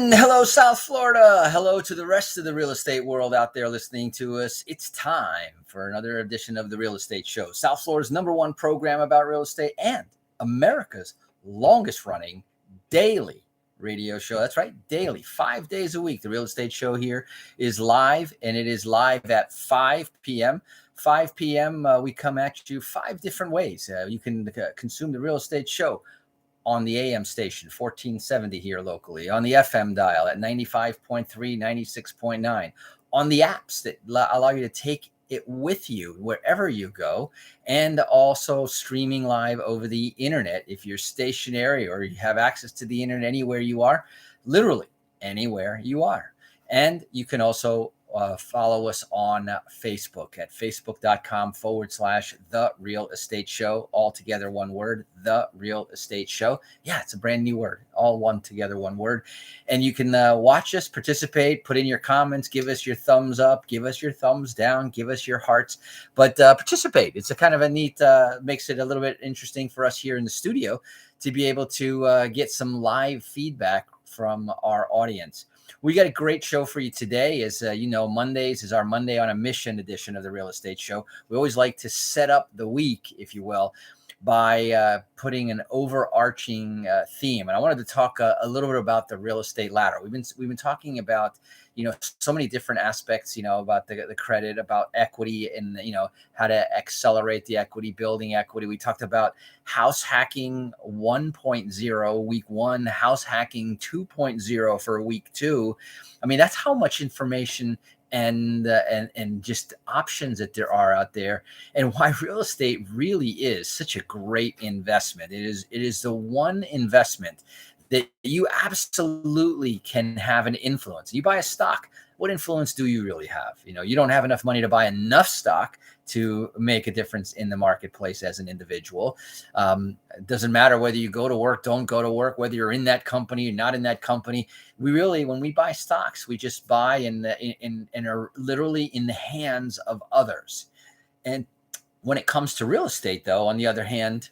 And hello, South Florida. Hello to the rest of the real estate world out there listening to us. It's time for another edition of the Real Estate Show, South Florida's #1 program about real estate and America's longest running daily radio show. That's right, daily, 5 days a week. The Real Estate Show here is live, and it is live at 5 p.m. 5 p.m., we come at you 5 different ways. You can consume the Real Estate Show on the AM station, 1470 here locally, on the FM dial at 95.3, 96.9, on the apps that allow you to take it with you wherever you go, and also streaming live over the internet if you're stationary or you have access to the internet anywhere you are, literally anywhere you are. And you can also follow us on Facebook at facebook.com/The Real Estate Show. All together, one word, The Real Estate Show. Yeah, it's a brand new word, all one together, one word. And you can watch us, participate, put in your comments, give us your thumbs up, give us your thumbs down, give us your hearts, but participate. It's a kind of a neat, makes it a little bit interesting for us here in the studio to be able to get some live feedback from our audience. We got a great show for you today. As you know, Mondays is our Monday on a Mission edition of the Real Estate Show. We always like to set up the week, if you will, by putting an overarching theme. And I wanted to talk a little bit about the real estate ladder. We've been talking about, so many different aspects, about the credit, about equity, and how to accelerate the equity, building equity. We talked about house hacking 1.0 week 1, house hacking 2.0 for week 2. I mean, that's how much information and just options that there are out there, and why real estate really is such a great investment. It is the one investment that you absolutely can have an influence. You buy a stock, what influence do you really have? You don't have enough money to buy enough stock to make a difference in the marketplace as an individual. It doesn't matter whether you go to work, don't go to work, whether you're in that company or not in that company. We really, when we buy stocks, we just buy and are literally in the hands of others. And when it comes to real estate, though, on the other hand,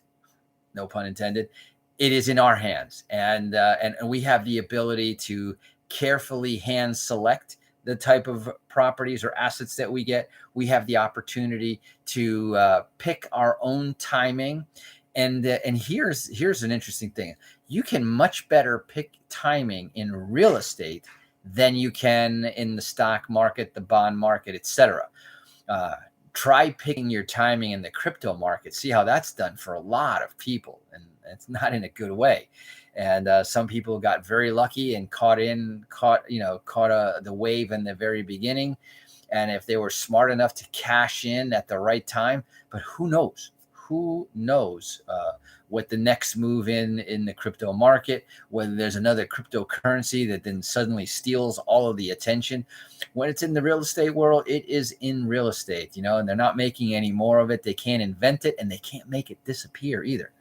no pun intended, it is in our hands, and we have the ability to carefully hand select the type of properties or assets that we get. We have the opportunity to pick our own timing, and here's an interesting thing: you can much better pick timing in real estate than you can in the stock market, the bond market, etc. Try picking your timing in the crypto market. See how that's done for a lot of people, and it's not in a good way. And some people got very lucky and caught the wave in the very beginning. And if they were smart enough to cash in at the right time, but who knows? Who knows what the next move in the crypto market, whether there's another cryptocurrency that then suddenly steals all of the attention. When it's in the real estate world, it is in real estate, and they're not making any more of it. They can't invent it, and they can't make it disappear either.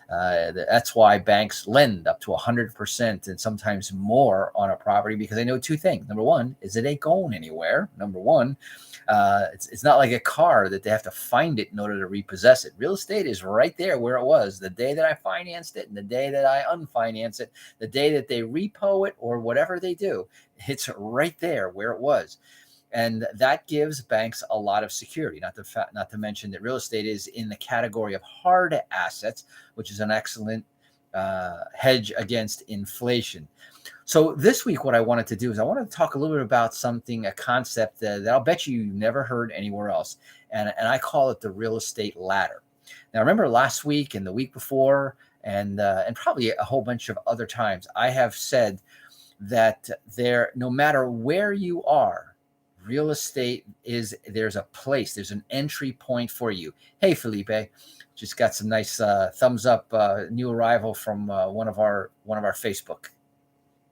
That's why banks lend up to 100% and sometimes more on a property, because they know two things. Number one is it ain't going anywhere. Number one, it's not like a car that they have to find it in order to repossess it. Real estate is right there where it was the day that I financed it and the day that I unfinance it, the day that they repo it or whatever they do. It's right there where it was. And that gives banks a lot of security, not to mention that real estate is in the category of hard assets, which is an excellent hedge against inflation. So this week, what I wanted to do is I wanted to talk a little bit about a concept that I'll bet you never heard anywhere else. And I call it the real estate ladder. Now, remember last week and the week before, and probably a whole bunch of other times, I have said that no matter where you are, real estate there's a place, there's an entry point for you. Hey, Felipe, just got some nice thumbs up, new arrival from one of our Facebook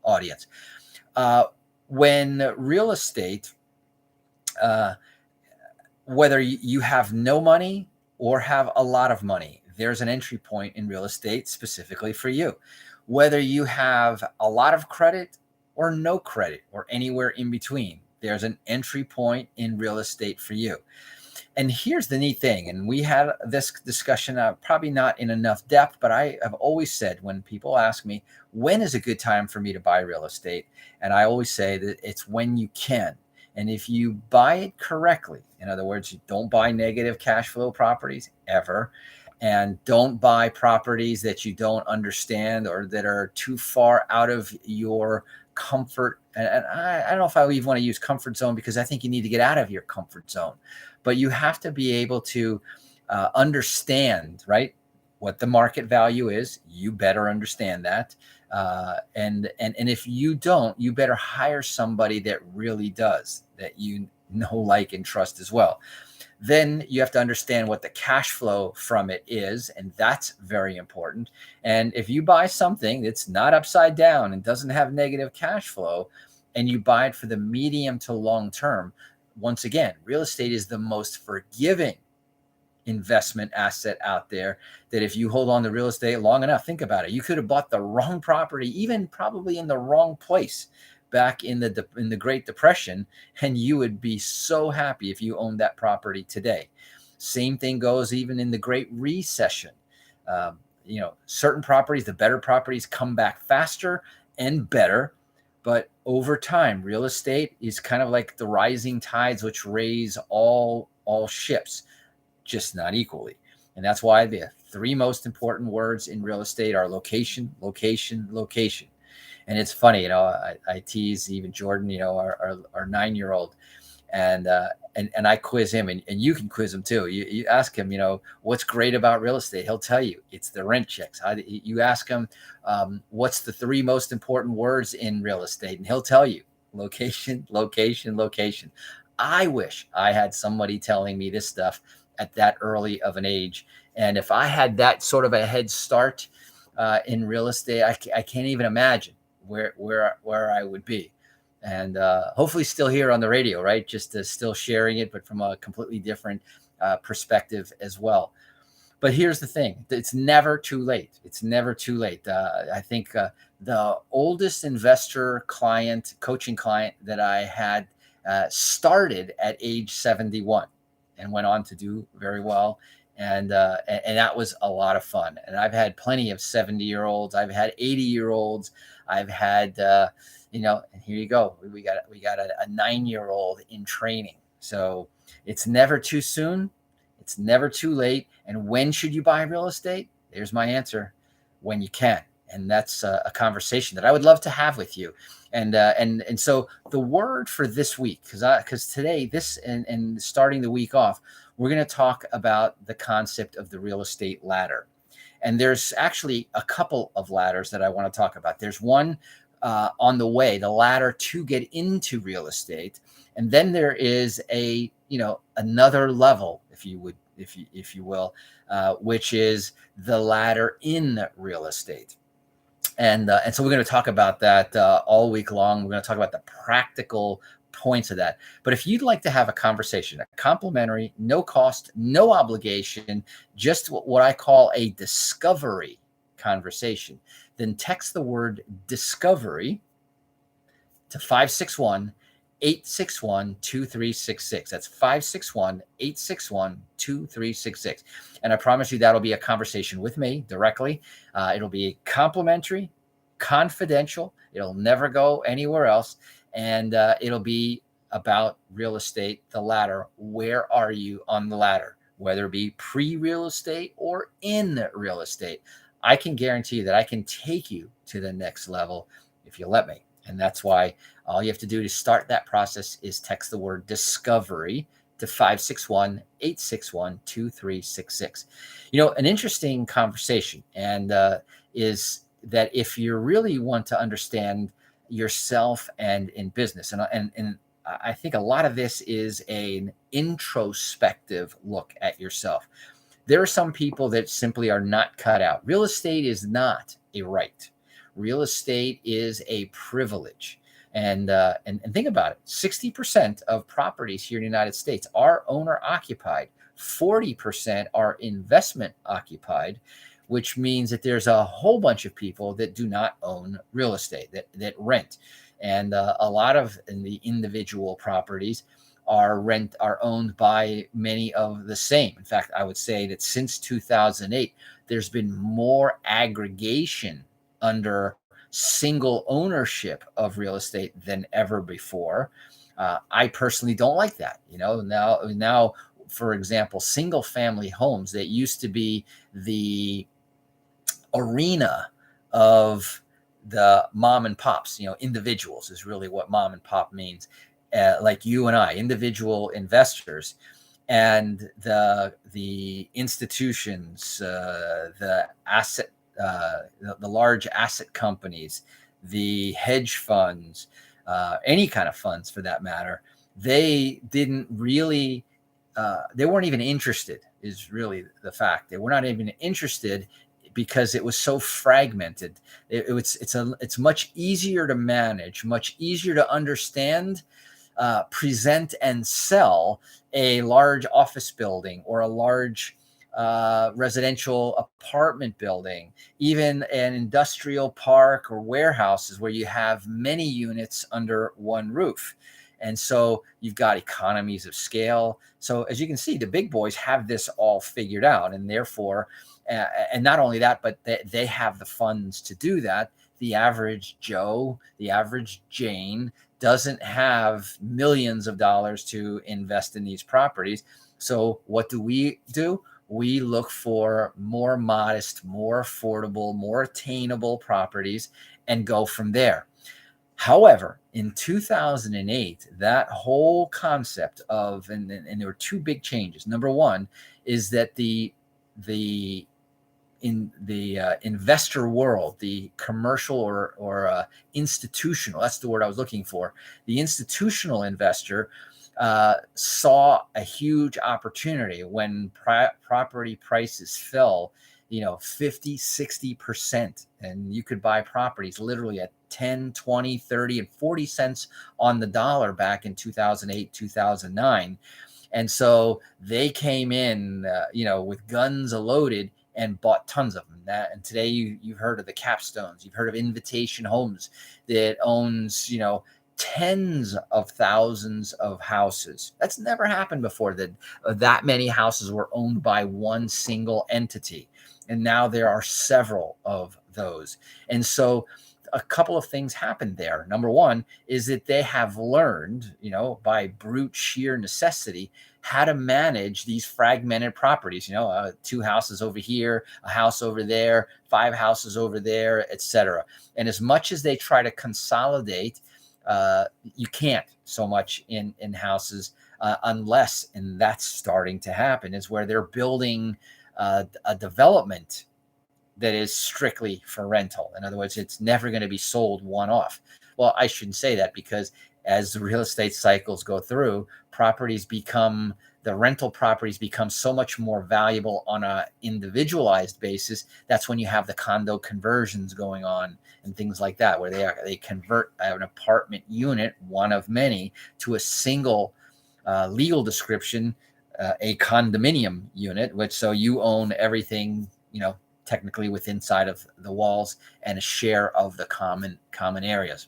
audience. When real estate, whether you have no money or have a lot of money, there's an entry point in real estate specifically for you. Whether you have a lot of credit or no credit or anywhere in between, there's an entry point in real estate for you. And here's the neat thing, and we had this discussion, probably not in enough depth, but I have always said when people ask me, when is a good time for me to buy real estate? And I always say that it's when you can. And if you buy it correctly, in other words, you don't buy negative cash flow properties ever, and don't buy properties that you don't understand or that are too far out of your comfort. And I don't know if I even want to use comfort zone, because I think you need to get out of your comfort zone, but you have to be able to understand, right, what the market value is. You better understand that. And if you don't, you better hire somebody that really does, that you know, like, and trust as well. Then you have to understand what the cash flow from it is, and that's very important. And if you buy something that's not upside down and doesn't have negative cash flow, and you buy it for the medium to long term, once again, real estate is the most forgiving investment asset out there, that if you hold on to real estate long enough, think about it, you could have bought the wrong property, even probably in the wrong place back in the Great Depression, and you would be so happy if you owned that property today. Same thing goes even in the Great Recession. Certain properties, the better properties, come back faster and better. But over time, real estate is kind of like the rising tides, which raise all ships, just not equally. And that's why the three most important words in real estate are location, location, location. And it's funny, I tease even Jordan, our 9-year-old, and I quiz him, and you can quiz him too. You ask him, what's great about real estate? He'll tell you it's the rent checks. You ask him, what's the three most important words in real estate? And he'll tell you location, location, location. I wish I had somebody telling me this stuff at that early of an age. And if I had that sort of a head start in real estate, I can't even imagine where I would be. And hopefully still here on the radio, right? Just still sharing it, but from a completely different perspective as well. But here's the thing. It's never too late. It's never too late. I think the oldest investor coaching client that I had started at age 71 and went on to do very well. And that was a lot of fun. And I've had plenty of 70-year-olds. I've had 80-year-olds. I've had, and here you go. We got a 9-year-old in training. So it's never too soon. It's never too late. And when should you buy real estate? There's my answer: when you can. And that's a conversation that I would love to have with you. And so the word for this week, because today, and starting the week off, we're going to talk about the concept of the real estate ladder. And there's actually a couple of ladders that I want to talk about. There's one on the way, the ladder to get into real estate, and then there is another level, if you will, which is the ladder in real estate. And so we're going to talk about that all week long. We're going to talk about the practical points of that. But if you'd like to have a conversation, a complimentary, no cost, no obligation, just what I call a discovery conversation, then text the word discovery to 561-861-2366. That's 561-861-2366. And I promise you that'll be a conversation with me directly. It'll be complimentary, confidential. It'll never go anywhere else. And it'll be about real estate, the ladder. Where are you on the ladder? Whether it be pre-real estate or in real estate, I can guarantee you that I can take you to the next level if you let me. And that's why all you have to do to start that process is text the word discovery to 561-861-2366. An interesting conversation and is that if you really want to understand yourself and in business, and I think a lot of this is an introspective look at yourself. There are some people that simply are not cut out. Real estate is not a right. Real estate is a privilege. And think about it. 60% of properties here in the United States are owner occupied. 40% are investment occupied, which means that there's a whole bunch of people that do not own real estate, that rent. And a lot of the individual properties are owned by many of the same. In fact, I would say that since 2008, there's been more aggregation under single ownership of real estate than ever before. I personally don't like that. Now, for example, single family homes that used to be the arena of the mom and pops, individuals is really what mom and pop means. Like you and I, individual investors, and the institutions, the large asset companies, the hedge funds, any kind of funds for that matter, they didn't really, they weren't even interested. Is really the fact. They were not even interested because it was so fragmented. It's much easier to manage, much easier to understand, present and sell a large office building or a large residential apartment building, even an industrial park or warehouses where you have many units under one roof. And so you've got economies of scale. So as you can see, the big boys have this all figured out, and therefore, and not only that, but they have the funds to do that. The average Joe, the average Jane doesn't have millions of dollars to invest in these properties. So what do? We look for more modest, more affordable, more attainable properties and go from there. However, in 2008, that whole concept of, and there were two big changes. Number one is that in the investor world, the commercial or institutional, that's the word I was looking for. The institutional investor saw a huge opportunity when property prices fell, 50, 60%. And you could buy properties literally at 10, 20, 30, and 40 cents on the dollar back in 2008, 2009. And so they came in, with guns loaded and bought tons of them. And today you've heard of the capstones. You've heard of Invitation Homes that owns, tens of thousands of houses. That's never happened before, that many houses were owned by one single entity. And now there are several of those. And so a couple of things happened there. Number one is that they have learned, by brute sheer necessity, how to manage these fragmented properties, 2 houses over here, a house over there, 5 houses over there, etc. And as much as they try to consolidate, you can't so much in houses unless, and that's starting to happen, is where they're building a development that is strictly for rental. In other words, it's never going to be sold one off. Well, I shouldn't say that, because as the real estate cycles go through, the rental properties become so much more valuable on a individualized basis. That's when you have the condo conversions going on and things like that, where they convert an apartment unit, one of many, to a single legal description, a condominium unit, which so you own everything, technically within inside of the walls, and a share of the common areas.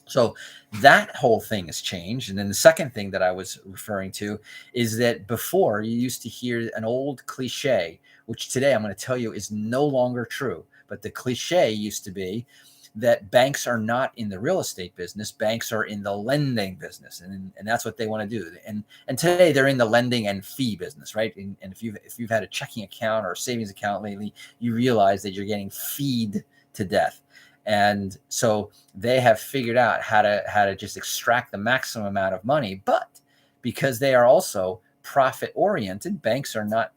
So that whole thing has changed. And then the second thing that I was referring to is that before, you used to hear an old cliche, which today I'm going to tell you is no longer true. But the cliche used to be that banks are not in the real estate business. Banks are in the lending business. And that's what they want to do. And today they're in the lending and fee business, right? And if you've had a checking account or a savings account lately, you realize that you're getting feed to death. And so they have figured out how to just extract the maximum amount of money. But because they are also profit oriented, banks are not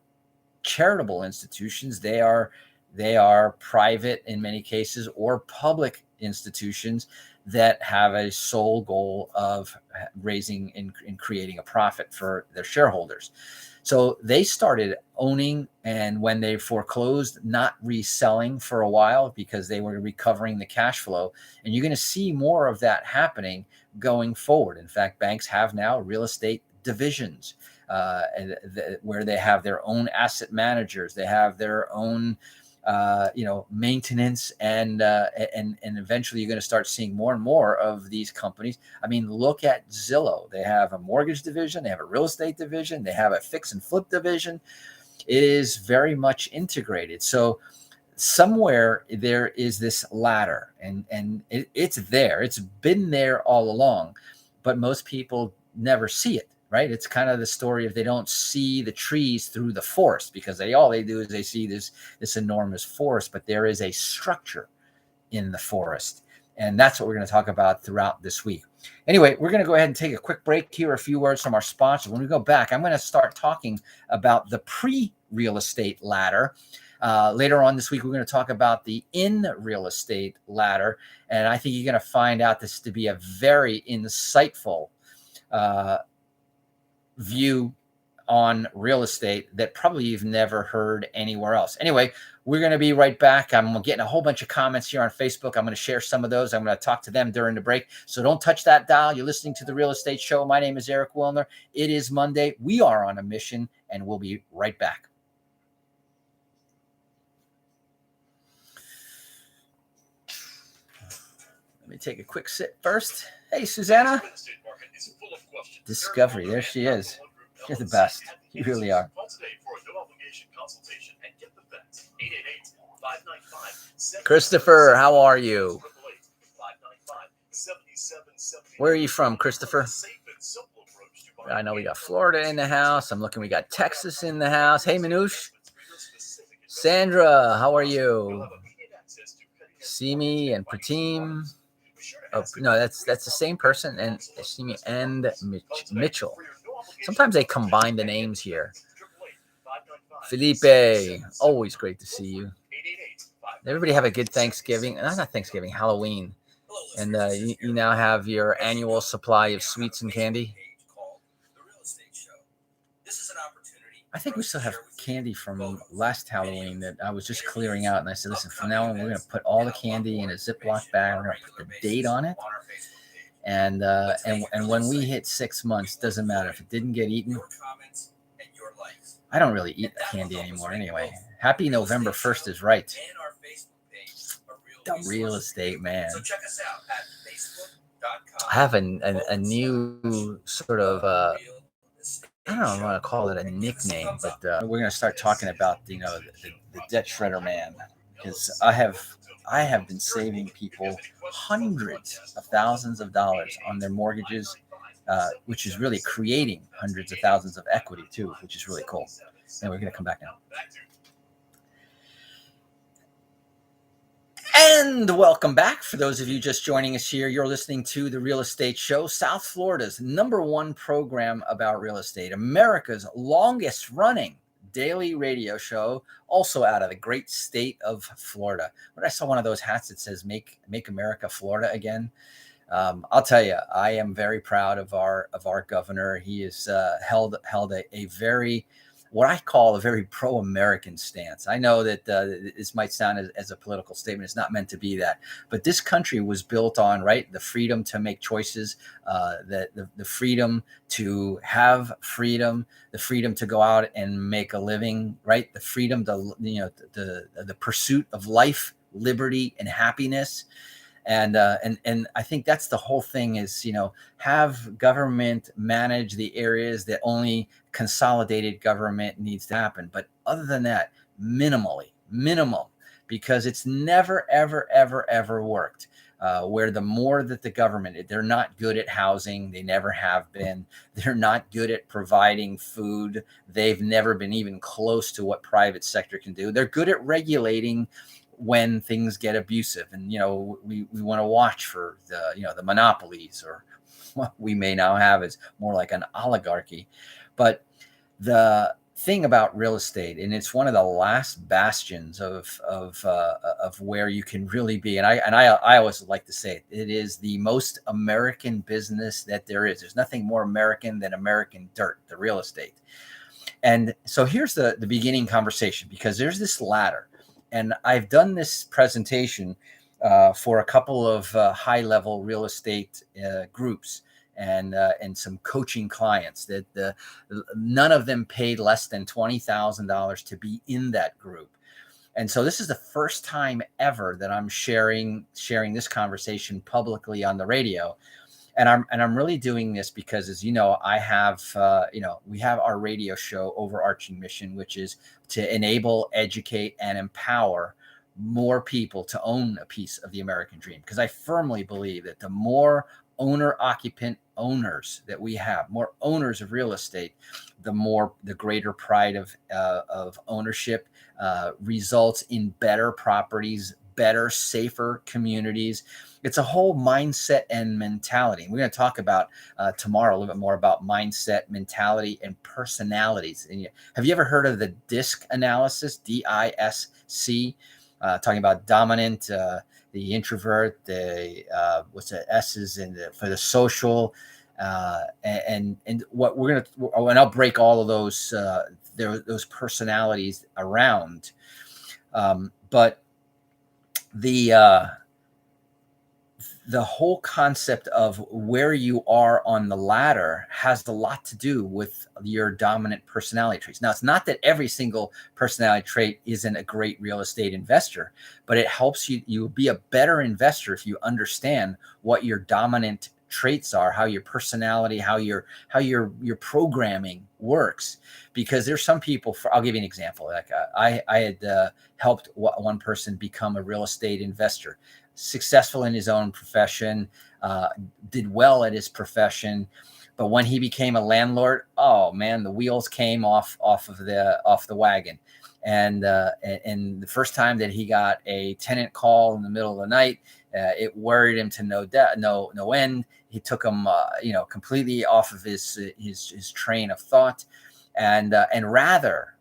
charitable institutions. They are private in many cases, or public institutions that have a sole goal of raising and creating a profit for their shareholders. So they started owning, and when they foreclosed, not reselling for a while, because they were recovering the cash flow. And you're going to see more of that happening going forward. In fact, banks have now real estate divisions where they have their own asset managers. They have their own maintenance, and eventually you're going to start seeing more and more of these companies. I mean, look at Zillow. They have a mortgage division, they have a real estate division, they have a fix and flip division. It is very much integrated. So somewhere there is this ladder, and it's there. It's been there all along, but most people never see it. Right? It's kind of the story of they don't see the trees through the forest, because all they do is they see this enormous forest, but there is a structure in the forest. And that's what we're going to talk about throughout this week. Anyway, we're going to go ahead and take a quick break here. A few words from our sponsor. When we go back, I'm going to start talking about the pre-real estate ladder. Later on this week, we're going to talk about the in real estate ladder. And I think you're going to find out this to be a very insightful view on real estate that probably you've never heard anywhere else. Anyway, we're going to be right back. I'm getting a whole bunch of comments here on Facebook. I'm going to share some of those. I'm going to talk to them during the break. So don't touch that dial. You're listening to The Real Estate Show. My name is Eric Willner. It is Monday. We are on a mission, and we'll be right back. Let me take a quick sip first. Hey, Susanna. Discovery. There she is. You're the best. You really are. Christopher, how are you? Where are you from, Christopher? I know we got Florida in the house. I'm looking, we got Texas in the house. Hey, Manoush. Sandra, how are you? Simi and Pratim. Oh, no, that's the same person, and Simi and Mitchell. Sometimes they combine the names here. Felipe, always great to see you. Everybody have a good Thanksgiving. Not Thanksgiving, Halloween. And you now have your annual supply of sweets and candy. I think we still have candy from last Halloween that I was just clearing out. And I said, listen, from now on, we're going to put all the candy in a Ziploc bag. We're going to put the date on it. And when we hit 6 months, doesn't matter if it didn't get eaten. I don't really eat candy anymore anyway. Happy November 1st is right. The real estate, man. I have a new sort of, I don't want to call it a nickname, but we're going to start talking about, the debt shredder man, because I have been saving people hundreds of thousands of dollars on their mortgages, which is really creating hundreds of thousands of equity too, which is really cool. And we're going to come back now. And welcome back. For those of you just joining us here, you're listening to The Real Estate Show, South Florida's #1 program about real estate, America's longest running daily radio show, also out of the great state of Florida. When I saw one of those hats that says "Make America Florida Again," I'll tell you, I am very proud of our governor. He has held a very, what I call a very pro-American stance. I know that this might sound as a political statement. It's not meant to be that. But this country was built on, right, the freedom to make choices, the freedom to have freedom, the freedom to go out and make a living, right, the freedom to, the pursuit of life, liberty, and happiness. And I think that's the whole thing is, have government manage the areas that only consolidated government needs to happen. But other than that, minimum, because it's never, ever, ever, ever worked. Where the more that the government, they're not good at housing. They never have been. They're not good at providing food. They've never been even close to what private sector can do. They're good at regulating when things get abusive, and we want to watch for the monopolies, or what we may now have is more like an oligarchy. But the thing about real estate, and it's one of the last bastions of where you can really be, and I always like to say it is the most American business that there is. There's nothing more American than American dirt, the real estate. And so here's the beginning conversation, because there's this ladder. And I've done this presentation for a couple of high-level real estate groups and some coaching clients that none of them paid less than $20,000 to be in that group. And so this is the first time ever that I'm sharing this conversation publicly on the radio. And I'm really doing this because, as you know, I have we have our radio show overarching mission, which is to enable, educate, and empower more people to own a piece of the American dream. Because I firmly believe that the more owner occupant owners that we have, more owners of real estate, the greater pride of ownership results in better properties, better, safer communities. It's a whole mindset and mentality. We're going to talk about tomorrow a little bit more about mindset, mentality, and personalities. And have you ever heard of the DISC analysis? DISC, talking about dominant, the introvert, the what's the S's in for the social, and what we're going to, and I'll break all of those personalities around, but the whole concept of where you are on the ladder has a lot to do with your dominant personality traits. Now, it's not that every single personality trait isn't a great real estate investor, but it helps you be a better investor if you understand what your dominant traits are, how your personality, how your programming works. Because there's some people, I'll give you an example. Like I had helped one person become a real estate investor, successful in his own profession, did well at his profession. But when he became a landlord, oh man, the wheels came off the wagon. And the first time that he got a tenant call in the middle of the night, it worried him to no end. He took him, completely off of his train of thought, and rather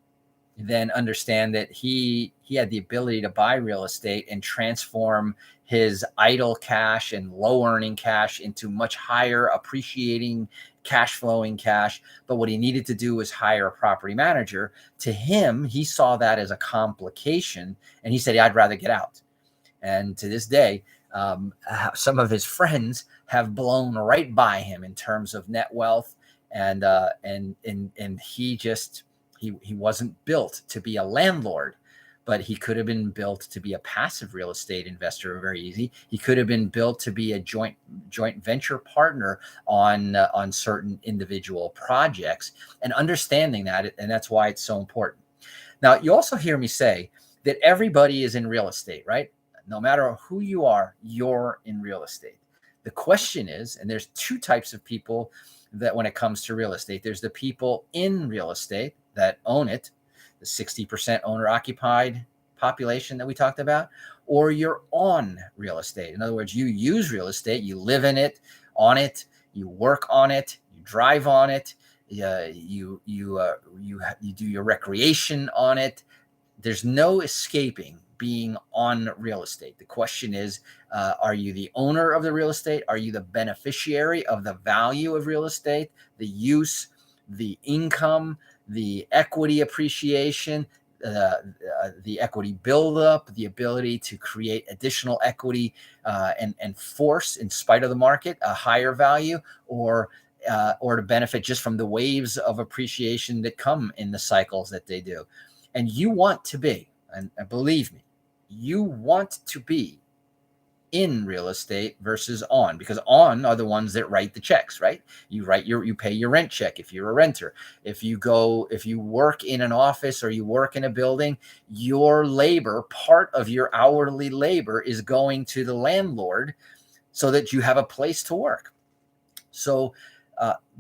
than understand that he had the ability to buy real estate and transform his idle cash and low earning cash into much higher appreciating cash flowing cash. But what he needed to do was hire a property manager. To him, he saw that as a complication, and he said, I'd rather get out. And to this day, some of his friends have blown right by him in terms of net wealth, and he wasn't built to be a landlord, but he could have been built to be a passive real estate investor very easy. He could have been built to be a joint venture partner on certain individual projects, and understanding that, and that's why it's so important. Now, you also hear me say that everybody is in real estate, right? No matter who you are, you're in real estate. The question is, and there's two types of people that when it comes to real estate, there's the people in real estate that own it, the 60% owner occupied population that we talked about, or you're on real estate. In other words, you use real estate, you live in it, on it, you work on it, you drive on it, you do your recreation on it. There's no escaping being on real estate. The question is, are you the owner of the real estate? Are you the beneficiary of the value of real estate, the use, the income, the equity appreciation, the equity buildup, the ability to create additional equity and force in spite of the market, a higher value, or to benefit just from the waves of appreciation that come in the cycles that they do? And you want to be, and believe me, you want to be in real estate versus on, because on are the ones that write the checks, right? You pay your rent check if you're a renter. If you work in an office or you work in a building, your labor, part of your hourly labor, is going to the landlord so that you have a place to work. So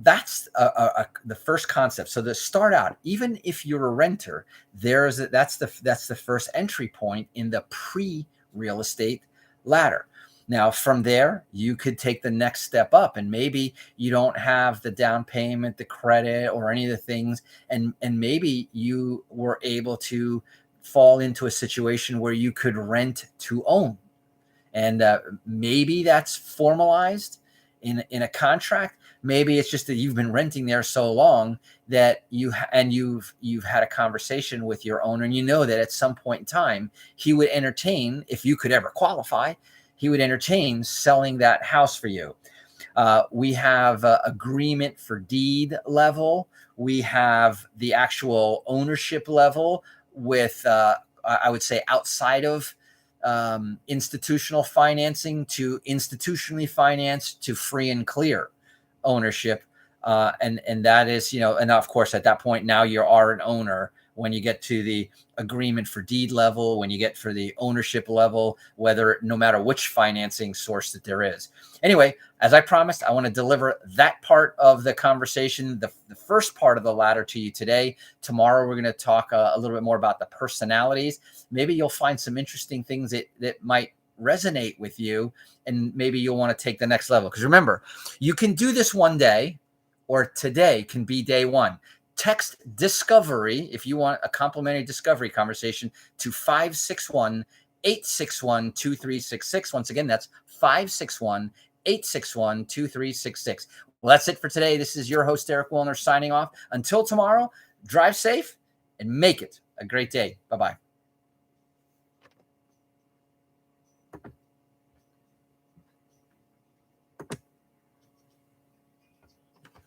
that's the first concept. So to start out, even if you're a renter, that's the first entry point in the pre-real estate ladder. Now, from there, you could take the next step up, and maybe you don't have the down payment, the credit, or any of the things, and maybe you were able to fall into a situation where you could rent to own, and maybe that's formalized in a contract. Maybe it's just that you've been renting there so long that you've had a conversation with your owner, and you know that at some point in time he would entertain, if you could ever qualify, he would entertain selling that house for you. We have agreement for deed level. We have the actual ownership level with I would say, outside of institutional financing to institutionally financed to free and clear ownership. And that is, and of course, at that point, now you are an owner when you get to the agreement for deed level, when you get for the ownership level, no matter which financing source that there is. Anyway, as I promised, I want to deliver that part of the conversation, the first part of the ladder to you today. Tomorrow, we're going to talk a little bit more about the personalities. Maybe you'll find some interesting things that might resonate with you, and maybe you'll want to take the next level. Because remember, you can do this one day, or today can be day one. Text discovery if you want a complimentary discovery conversation to 561-861-2366. Once again, that's 561-861-2366. Well, that's it for today. This is your host, Eric Willner, signing off. Until tomorrow, drive safe and make it a great day. Bye-bye.